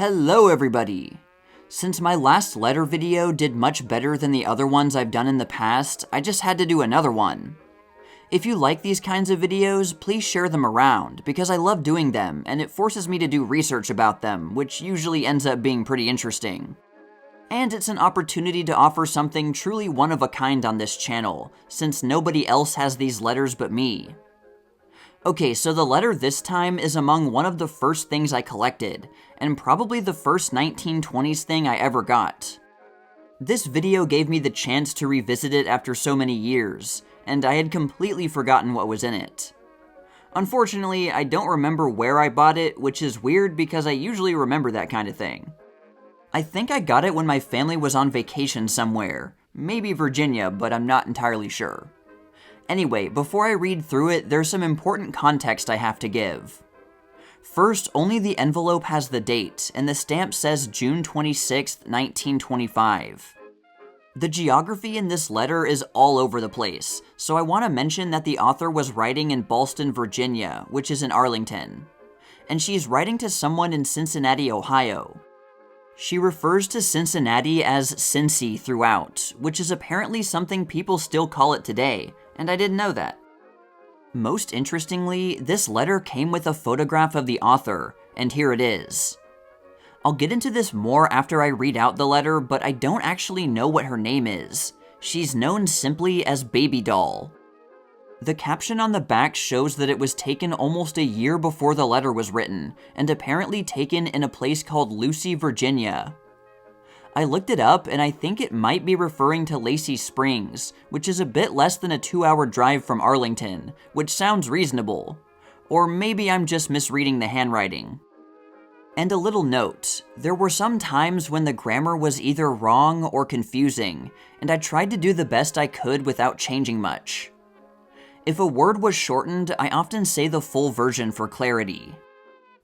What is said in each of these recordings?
Hello everybody! Since my last letter video did much better than the other ones I've done in the past, I just had to do another one. If you like these kinds of videos, please share them around, because I love doing them, and it forces me to do research about them, which usually ends up being pretty interesting. And it's an opportunity to offer something truly one of a kind on this channel, since nobody else has these letters but me. Okay, so the letter this time is among one of the first things I collected, and probably the first 1920s thing I ever got. This video gave me the chance to revisit it after so many years, and I had completely forgotten what was in it. Unfortunately, I don't remember where I bought it, which is weird because I usually remember that kind of thing. I think I got it when my family was on vacation somewhere, maybe Virginia, but I'm not entirely sure. Anyway, before I read through it, there's some important context I have to give. First, only the envelope has the date, and the stamp says June 26, 1925. The geography in this letter is all over the place, so I want to mention that the author was writing in Ballston, Virginia, which is in Arlington. And she's writing to someone in Cincinnati, Ohio. She refers to Cincinnati as Cincy throughout, which is apparently something people still call it today, and I didn't know that. Most interestingly, this letter came with a photograph of the author, and here it is. I'll get into this more after I read out the letter, but I don't actually know what her name is. She's known simply as Baby Doll. The caption on the back shows that it was taken almost a year before the letter was written, and apparently taken in a place called Lucy, Virginia. I looked it up, and I think it might be referring to Lacey Springs, which is a bit less than a 2-hour drive from Arlington, which sounds reasonable. Or maybe I'm just misreading the handwriting. And a little note, there were some times when the grammar was either wrong or confusing, and I tried to do the best I could without changing much. If a word was shortened, I often say the full version for clarity.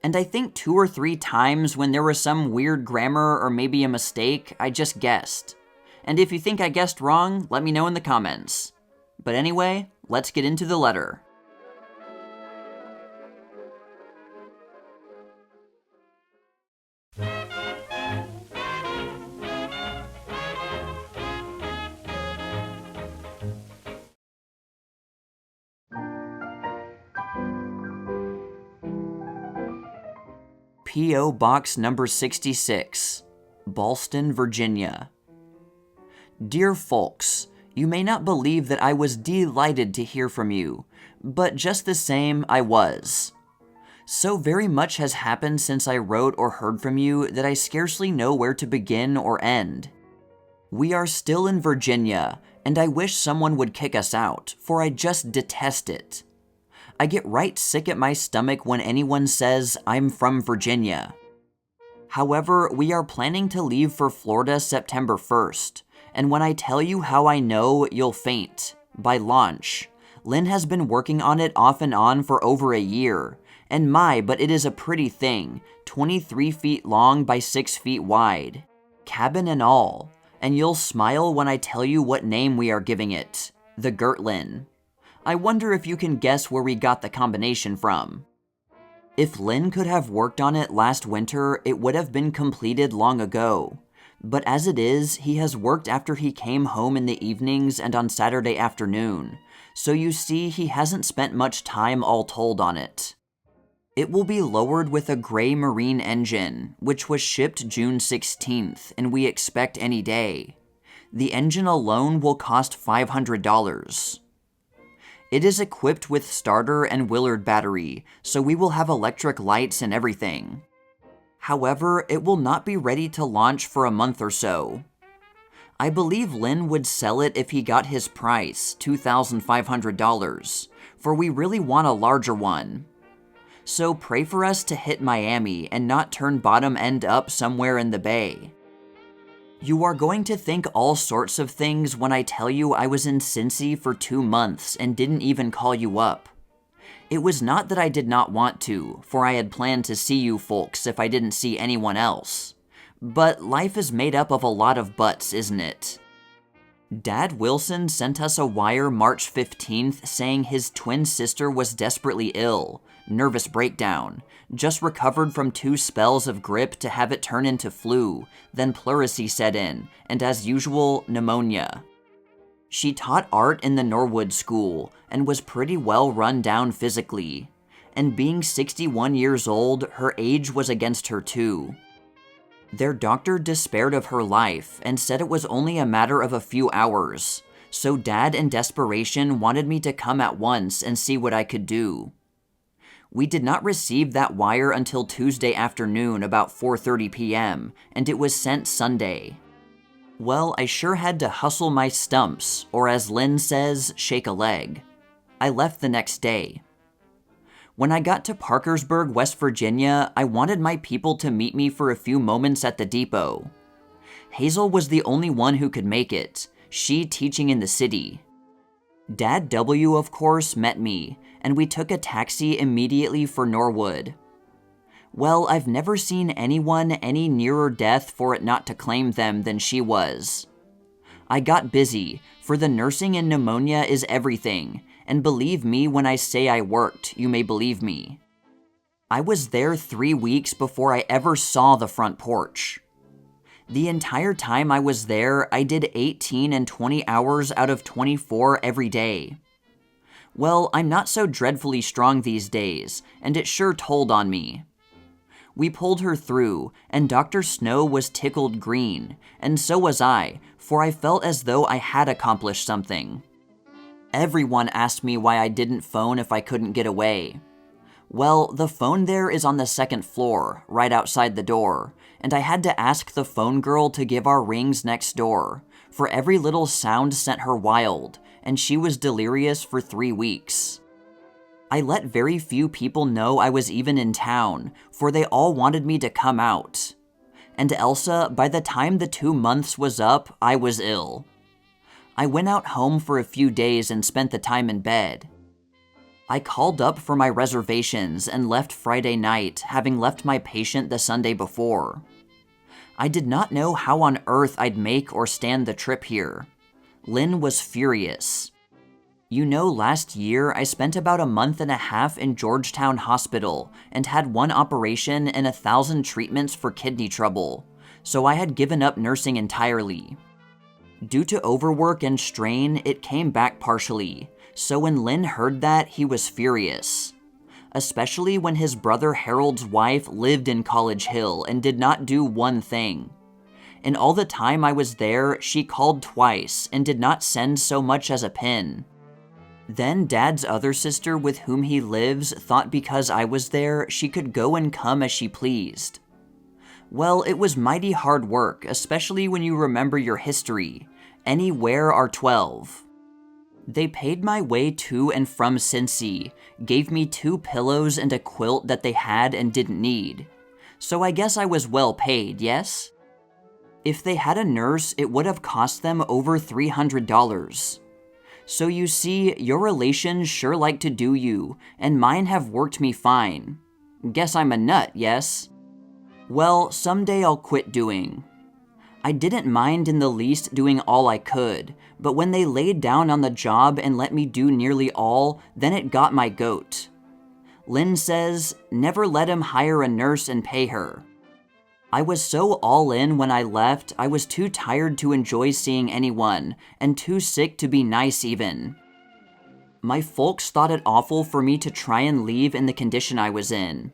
And I think 2 or 3 times when there was some weird grammar or maybe a mistake, I just guessed. And if you think I guessed wrong, let me know in the comments. But anyway, let's get into the letter. P.O. Box number 66, Ballston, Virginia. Dear folks, you may not believe that I was delighted to hear from you, but just the same, I was. So very much has happened since I wrote or heard from you that I scarcely know where to begin or end. We are still in Virginia, and I wish someone would kick us out, for I just detest it. I get right sick at my stomach when anyone says, I'm from Virginia. However, we are planning to leave for Florida September 1st, and when I tell you how I know, you'll faint. By launch. Lynn has been working on it off and on for over a year, and but it is a pretty thing, 23 feet long by 6 feet wide. Cabin and all, and you'll smile when I tell you what name we are giving it, the Gertlin. I wonder if you can guess where we got the combination from. If Lynn could have worked on it last winter, it would have been completed long ago. But as it is, he has worked after he came home in the evenings and on Saturday afternoon, so you see he hasn't spent much time all told on it. It will be lowered with a gray marine engine, which was shipped June 16th, and we expect any day. The engine alone will cost $500. It is equipped with starter and Willard battery, so we will have electric lights and everything. However, it will not be ready to launch for a month or so. I believe Lynn would sell it if he got his price, $2,500, for we really want a larger one. So pray for us to hit Miami and not turn bottom end up somewhere in the bay. You are going to think all sorts of things when I tell you I was in Cincy for 2 months and didn't even call you up. It was not that I did not want to, for I had planned to see you folks if I didn't see anyone else. But life is made up of a lot of buts, isn't it? Dad Wilson sent us a wire March 15th saying his twin sister was desperately ill, nervous breakdown, just recovered from 2 spells of grip to have it turn into flu, then pleurisy set in, and as usual, pneumonia. She taught art in the Norwood School and was pretty well run down physically, and being 61 years old, her age was against her too. Their doctor despaired of her life and said it was only a matter of a few hours, so Dad in desperation wanted me to come at once and see what I could do. We did not receive that wire until Tuesday afternoon about 4:30 p.m., and it was sent Sunday. Well, I sure had to hustle my stumps, or as Lynn says, shake a leg. I left the next day. When I got to Parkersburg, West Virginia, I wanted my people to meet me for a few moments at the depot. Hazel was the only one who could make it, she teaching in the city. Dad W, of course, met me, and we took a taxi immediately for Norwood. Well, I've never seen anyone any nearer death for it not to claim them than she was. I got busy, for the nursing and pneumonia is everything, and believe me when I say I worked, you may believe me. I was there 3 weeks before I ever saw the front porch. The entire time I was there, I did 18 and 20 hours out of 24 every day. Well, I'm not so dreadfully strong these days, and it sure told on me. We pulled her through, and Dr. Snow was tickled green, and so was I, for I felt as though I had accomplished something. Everyone asked me why I didn't phone if I couldn't get away. Well, the phone there is on the 2nd floor, right outside the door, and I had to ask the phone girl to give our rings next door, for every little sound sent her wild, and she was delirious for 3 weeks. I let very few people know I was even in town, for they all wanted me to come out. And Elsa, by the time the 2 months was up, I was ill. I went out home for a few days and spent the time in bed. I called up for my reservations and left Friday night, having left my patient the Sunday before. I did not know how on earth I'd make or stand the trip here. Lynn was furious. You know, last year I spent about a month and a half in Georgetown Hospital and had 1 operation and 1,000 treatments for kidney trouble, so I had given up nursing entirely. Due to overwork and strain, it came back partially, so when Lynn heard that, he was furious. Especially when his brother Harold's wife lived in College Hill and did not do one thing. In all the time I was there, she called twice and did not send so much as a pin. Then Dad's other sister with whom he lives thought because I was there, she could go and come as she pleased. Well, it was mighty hard work, especially when you remember your history. Anywhere are 12. They paid my way to and from Cincy, gave me 2 pillows and a quilt that they had and didn't need. So I guess I was well paid, yes? If they had a nurse, it would have cost them over $300. So you see, your relations sure like to do you, and mine have worked me fine. Guess I'm a nut, yes? Well, someday I'll quit doing. I didn't mind in the least doing all I could, but when they laid down on the job and let me do nearly all, then it got my goat. Lynn says, never let him hire a nurse and pay her. I was so all in when I left, I was too tired to enjoy seeing anyone, and too sick to be nice even. My folks thought it awful for me to try and leave in the condition I was in.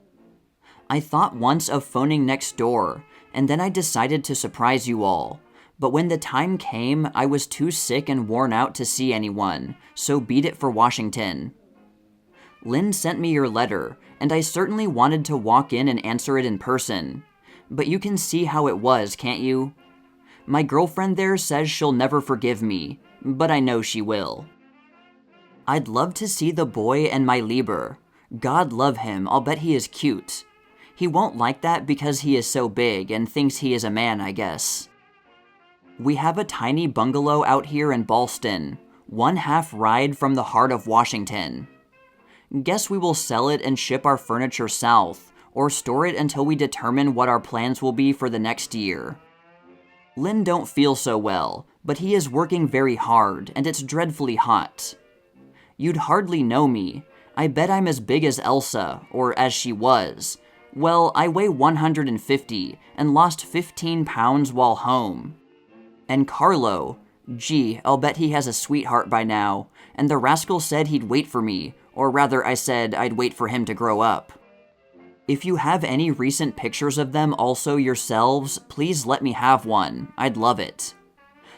I thought once of phoning next door, and then I decided to surprise you all. But when the time came, I was too sick and worn out to see anyone, so beat it for Washington. Lynn sent me your letter, and I certainly wanted to walk in and answer it in person. But you can see how it was, can't you? My girlfriend there says she'll never forgive me, but I know she will. I'd love to see the boy and my Lieber. God love him, I'll bet he is cute. He won't like that because he is so big and thinks he is a man, I guess. We have a tiny bungalow out here in Ballston, 1/2 ride from the heart of Washington. Guess we will sell it and ship our furniture south, or store it until we determine what our plans will be for the next year. Lynn don't feel so well, but he is working very hard, and it's dreadfully hot. You'd hardly know me. I bet I'm as big as Elsa, or as she was. Well, I weigh 150, and lost 15 pounds while home. And Carlo, gee, I'll bet he has a sweetheart by now, and the rascal said he'd wait for me, or rather I said I'd wait for him to grow up. If you have any recent pictures of them also yourselves, please let me have one. I'd love it.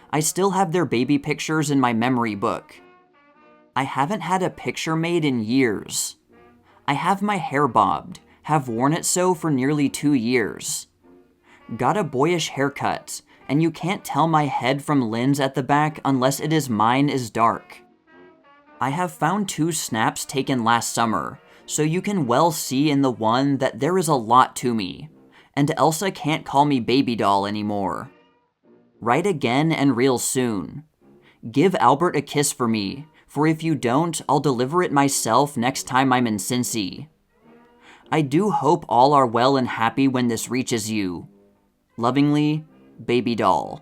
I still have their baby pictures in my memory book. I haven't had a picture made in years. I have my hair bobbed, have worn it so for nearly 2 years. Got a boyish haircut, and you can't tell my head from Lynn's at the back unless it is mine is dark. I have found 2 snaps taken last summer, so you can well see in the one that there is a lot to me, and Elsa can't call me baby doll anymore. Write again and real soon. Give Albert a kiss for me, for if you don't, I'll deliver it myself next time I'm in Cincy. I do hope all are well and happy when this reaches you. Lovingly, Baby Doll.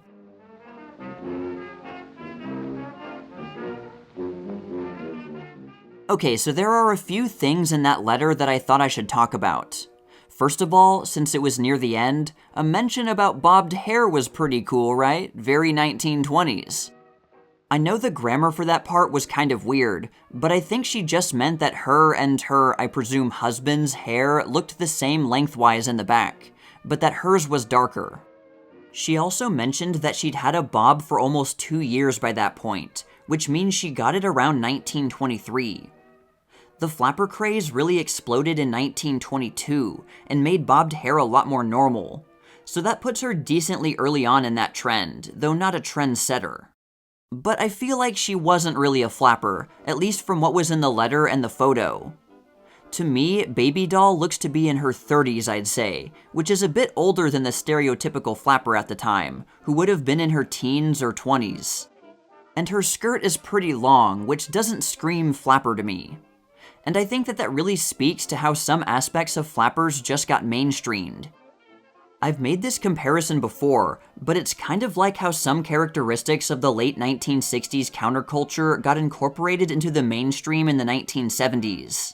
Okay, so there are a few things in that letter that I thought I should talk about. First of all, since it was near the end, a mention about bobbed hair was pretty cool, right? Very 1920s. I know the grammar for that part was kind of weird, but I think she just meant that her and her, I presume, husband's hair looked the same lengthwise in the back, but that hers was darker. She also mentioned that she'd had a bob for almost 2 years by that point, which means she got it around 1923. The flapper craze really exploded in 1922 and made bobbed hair a lot more normal, so that puts her decently early on in that trend, though not a trendsetter. But I feel like she wasn't really a flapper, at least from what was in the letter and the photo. To me, Baby Doll looks to be in her 30s, I'd say, which is a bit older than the stereotypical flapper at the time, who would have been in her teens or 20s. And her skirt is pretty long, which doesn't scream flapper to me. And I think that really speaks to how some aspects of flappers just got mainstreamed. I've made this comparison before, but it's kind of like how some characteristics of the late 1960s counterculture got incorporated into the mainstream in the 1970s.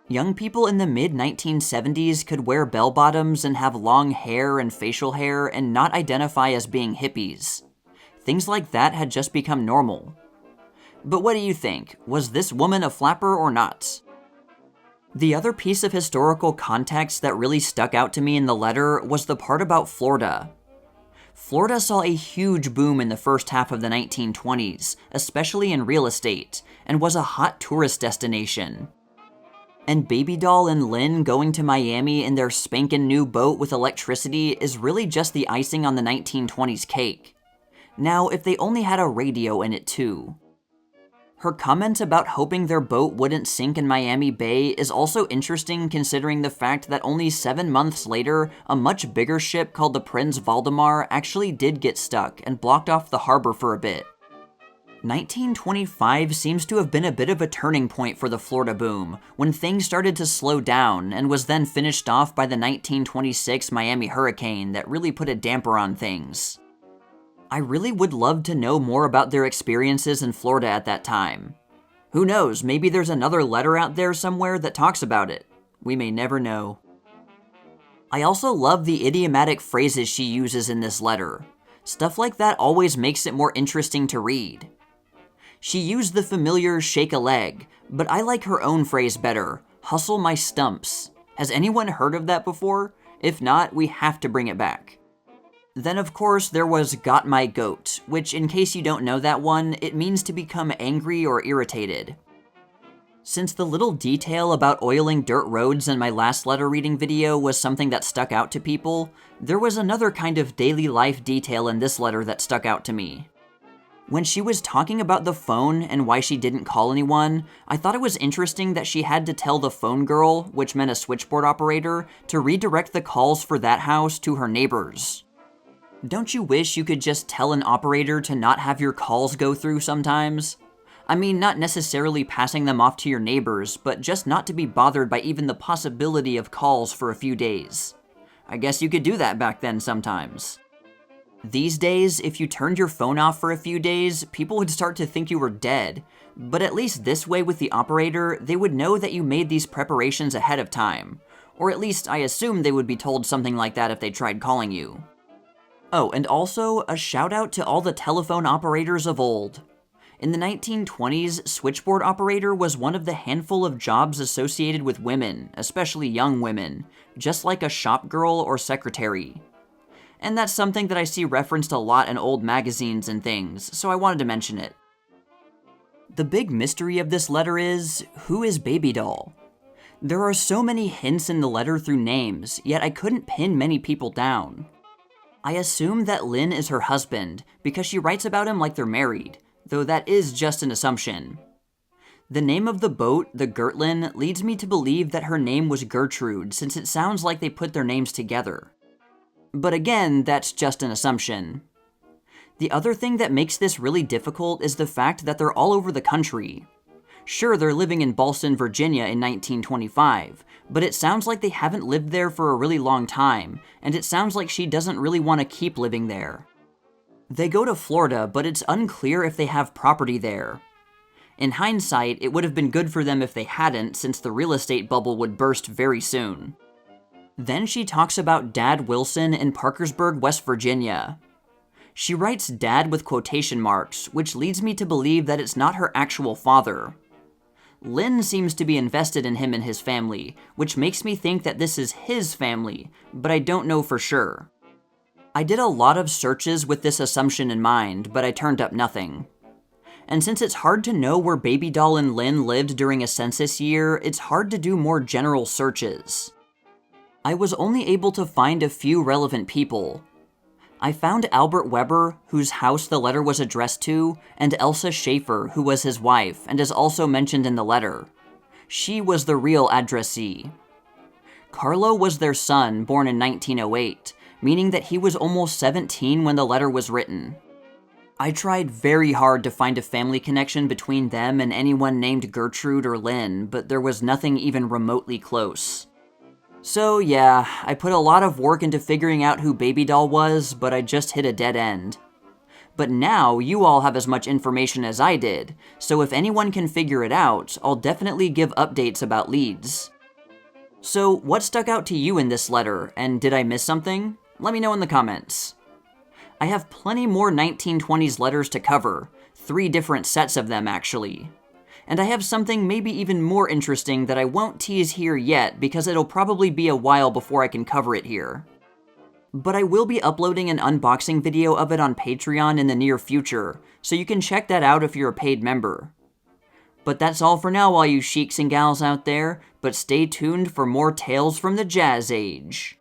Young people in the mid-1970s could wear bell-bottoms and have long hair and facial hair and not identify as being hippies. Things like that had just become normal. But what do you think? Was this woman a flapper or not? The other piece of historical context that really stuck out to me in the letter was the part about Florida. Florida saw a huge boom in the first half of the 1920s, especially in real estate, and was a hot tourist destination. And Baby Doll and Lynn going to Miami in their spankin' new boat with electricity is really just the icing on the 1920s cake. Now, if they only had a radio in it too. Her comment about hoping their boat wouldn't sink in Miami Bay is also interesting considering the fact that only 7 months later, a much bigger ship called the Prinz Valdemar actually did get stuck and blocked off the harbor for a bit. 1925 seems to have been a bit of a turning point for the Florida boom, when things started to slow down and was then finished off by the 1926 Miami hurricane that really put a damper on things. I really would love to know more about their experiences in Florida at that time. Who knows, maybe there's another letter out there somewhere that talks about it. We may never know. I also love the idiomatic phrases she uses in this letter. Stuff like that always makes it more interesting to read. She used the familiar shake a leg, but I like her own phrase better, hustle my stumps. Has anyone heard of that before? If not, we have to bring it back. Then of course there was got my goat, which in case you don't know that one, it means to become angry or irritated. Since the little detail about oiling dirt roads in my last letter reading video was something that stuck out to people, there was another kind of daily life detail in this letter that stuck out to me. When she was talking about the phone and why she didn't call anyone, I thought it was interesting that she had to tell the phone girl, which meant a switchboard operator, to redirect the calls for that house to her neighbors. Don't you wish you could just tell an operator to not have your calls go through sometimes? I mean, not necessarily passing them off to your neighbors, but just not to be bothered by even the possibility of calls for a few days. I guess you could do that back then sometimes. These days, if you turned your phone off for a few days, people would start to think you were dead. But at least this way with the operator, they would know that you made these preparations ahead of time. Or at least I assume they would be told something like that if they tried calling you. Oh, and also, a shout out to all the telephone operators of old. In the 1920s, switchboard operator was one of the handful of jobs associated with women, especially young women, just like a shop girl or secretary. And that's something that I see referenced a lot in old magazines and things, so I wanted to mention it. The big mystery of this letter is, who is Baby Doll? There are so many hints in the letter through names, yet I couldn't pin many people down. I assume that Lynn is her husband, because she writes about him like they're married, though that is just an assumption. The name of the boat, the Gertlin, leads me to believe that her name was Gertrude, since it sounds like they put their names together. But again, that's just an assumption. The other thing that makes this really difficult is the fact that they're all over the country. Sure, they're living in Ballston, Virginia in 1925, but it sounds like they haven't lived there for a really long time, and it sounds like she doesn't really want to keep living there. They go to Florida, but it's unclear if they have property there. In hindsight, it would have been good for them if they hadn't, since the real estate bubble would burst very soon. Then she talks about Dad Wilson in Parkersburg, West Virginia. She writes Dad with quotation marks, which leads me to believe that it's not her actual father. Lynn seems to be invested in him and his family, which makes me think that this is his family, but I don't know for sure. I did a lot of searches with this assumption in mind, but I turned up nothing. And since it's hard to know where Baby Doll and Lynn lived during a census year, it's hard to do more general searches. I was only able to find a few relevant people. I found Albert Weber, whose house the letter was addressed to, and Elsa Schaefer, who was his wife, and is also mentioned in the letter. She was the real addressee. Carlo was their son, born in 1908, meaning that he was almost 17 when the letter was written. I tried very hard to find a family connection between them and anyone named Gertrude or Lynn, but there was nothing even remotely close. So yeah, I put a lot of work into figuring out who Baby Doll was, but I just hit a dead end. But now, you all have as much information as I did, so if anyone can figure it out, I'll definitely give updates about leads. So, what stuck out to you in this letter, and did I miss something? Let me know in the comments. I have plenty more 1920s letters to cover, 3 different sets of them actually. And I have something maybe even more interesting that I won't tease here yet because it'll probably be a while before I can cover it here. But I will be uploading an unboxing video of it on Patreon in the near future, so you can check that out if you're a paid member. But that's all for now, all you sheiks and gals out there, but stay tuned for more tales from the Jazz Age.